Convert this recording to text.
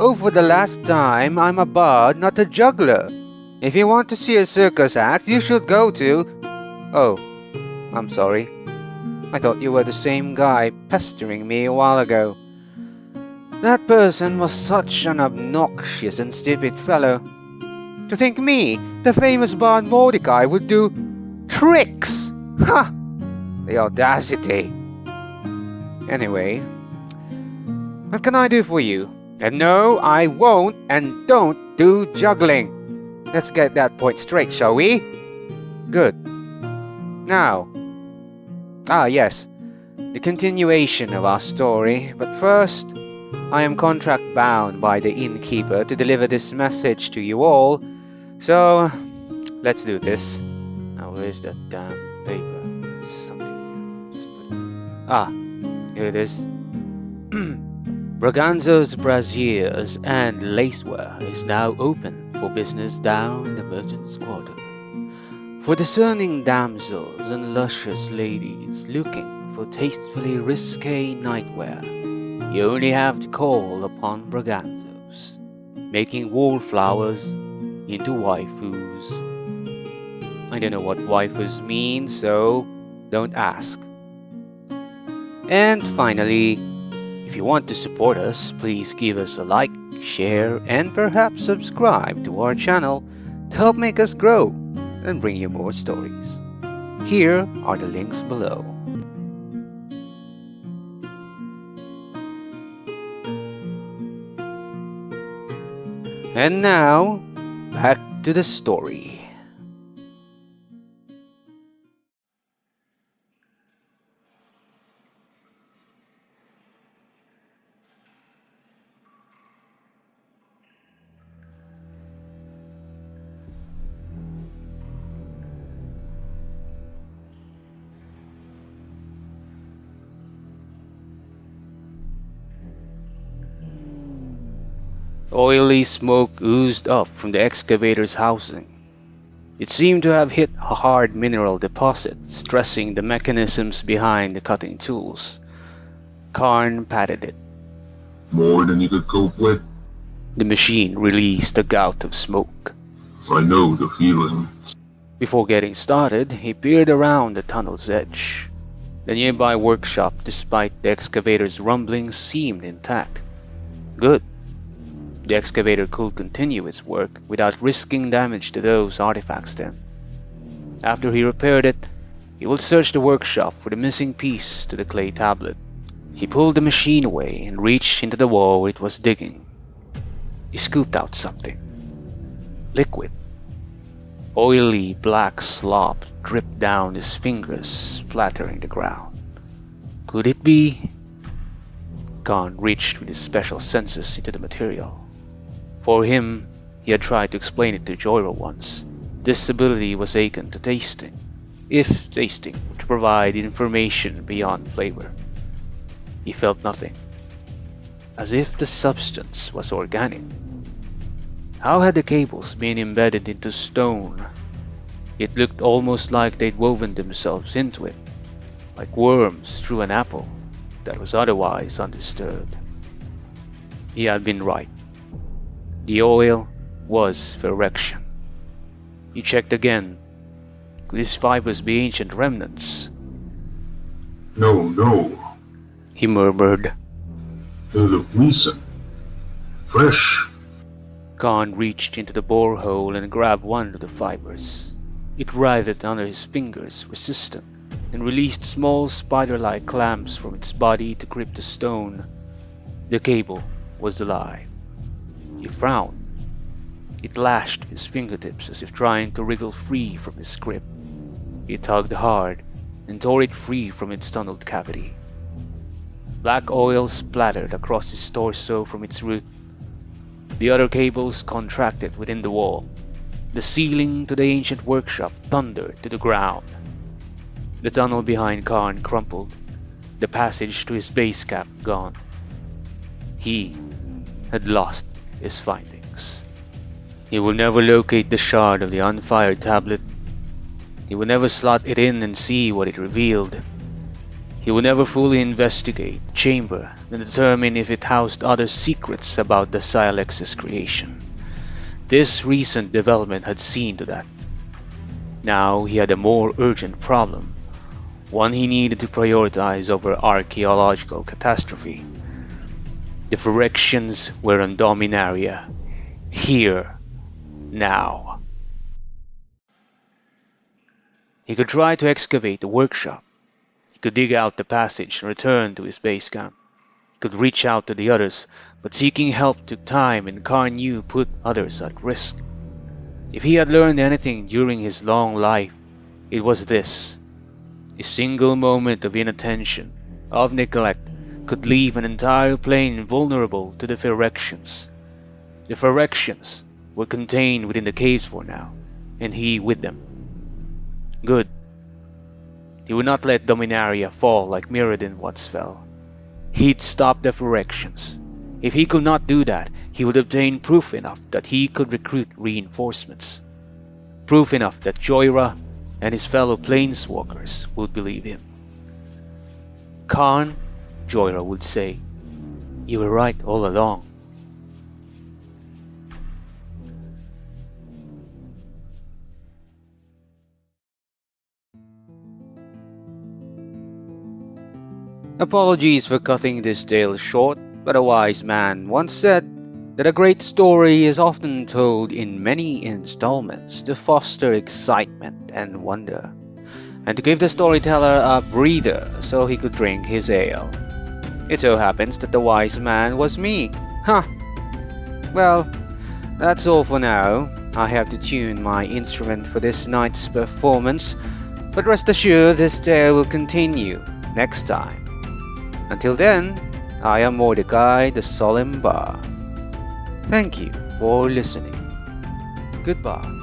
Oh, for the last time, I'm a bard, not a juggler. If you want to see a circus act, you should go to... Oh, I'm sorry. I thought you were the same guy pestering me a while ago. That person was such an obnoxious and stupid fellow. To think me, the famous bard Mordecai, would do tricks! Ha! The audacity. Anyway, what can I do for you? And no, I won't and don't do juggling. Let's get that point straight, shall we? Good. Now, yes, the continuation of our story, but first, I am contract bound by the innkeeper to deliver this message to you all, so let's do this. Now, where's that damn paper? Something. Just put it... here it is. Braganza's Braziers and Laceware is now open for business down in the merchant's quarter. For discerning damsels and luscious ladies looking for tastefully risque nightwear, you only have to call upon Braganzos, making wallflowers into waifus. I don't know what waifus mean, so don't ask. And finally, if you want to support us, please give us a like, share, and perhaps subscribe to our channel to help make us grow and bring you more stories. Here are the links below. And now, back to the story. Oily smoke oozed up from the excavator's housing. It seemed to have hit a hard mineral deposit, stressing the mechanisms behind the cutting tools. Karn patted it. More than you could cope with? The machine released a gout of smoke. I know the feeling. Before getting started, he peered around the tunnel's edge. The nearby workshop, despite the excavator's rumblings, seemed intact. Good. The excavator could continue its work without risking damage to those artifacts then. After he repaired it, he would search the workshop for the missing piece to the clay tablet. He pulled the machine away and reached into the wall where it was digging. He scooped out something. Liquid. Oily black slop dripped down his fingers, splattering the ground. Could it be? Khan reached with his special senses into the material. For him, he had tried to explain it to Joiro once. This ability was akin to tasting, if tasting were to provide information beyond flavor. He felt nothing, as if the substance was organic. How had the cables been embedded into stone? It looked almost like they'd woven themselves into it, like worms through an apple that was otherwise undisturbed. He had been right. The oil was for erection. He checked again. Could these fibers be ancient remnants? No, he murmured. they look recent. Fresh. Khan reached into the borehole and grabbed one of the fibers. It writhed under his fingers, resistant, and released small spider-like clamps from its body to grip the stone. The cable was alive. He frowned. It lashed his fingertips as if trying to wriggle free from his grip. He tugged hard and tore it free from its tunneled cavity. Black oil splattered across his torso from its root. The other cables contracted within the wall. The ceiling to the ancient workshop thundered to the ground. The tunnel behind Karn crumpled, the passage to his base camp gone. He had lost his findings. He will never locate the shard of the unfired tablet. He will never slot it in and see what it revealed. He He would never fully investigate the chamber and determine if it housed other secrets about the Silex's creation. This recent development had seen to that. Now he had a more urgent problem, one he needed to prioritize over archaeological catastrophe. The Phyrexians were on Dominaria, here, now. He could try to excavate the workshop. He could dig out the passage and return to his base camp. He could reach out to the others, but seeking help took time and Karn knew put others at risk. If he had learned anything during his long life, it was this. A single moment of inattention, of neglect, could leave an entire plane vulnerable to the Phyrexians. The Phyrexians were contained within the caves for now, and he with them. Good. He would not let Dominaria fall like Mirrodin once fell. He'd stop the Phyrexians. If he could not do that, he would obtain proof enough that he could recruit reinforcements. Proof enough that Joyra and his fellow planeswalkers would believe him. Karn, Joyra would say, you were right all along. Apologies for cutting this tale short, but a wise man once said that a great story is often told in many installments to foster excitement and wonder, and to give the storyteller a breather so he could drink his ale. It so happens that the wise man was me. Huh. Well, that's all for now. I have to tune my instrument for this night's performance, but rest assured this tale will continue next time. Until then, I am Mordecai the Solemn Bar. Thank you for listening. Goodbye.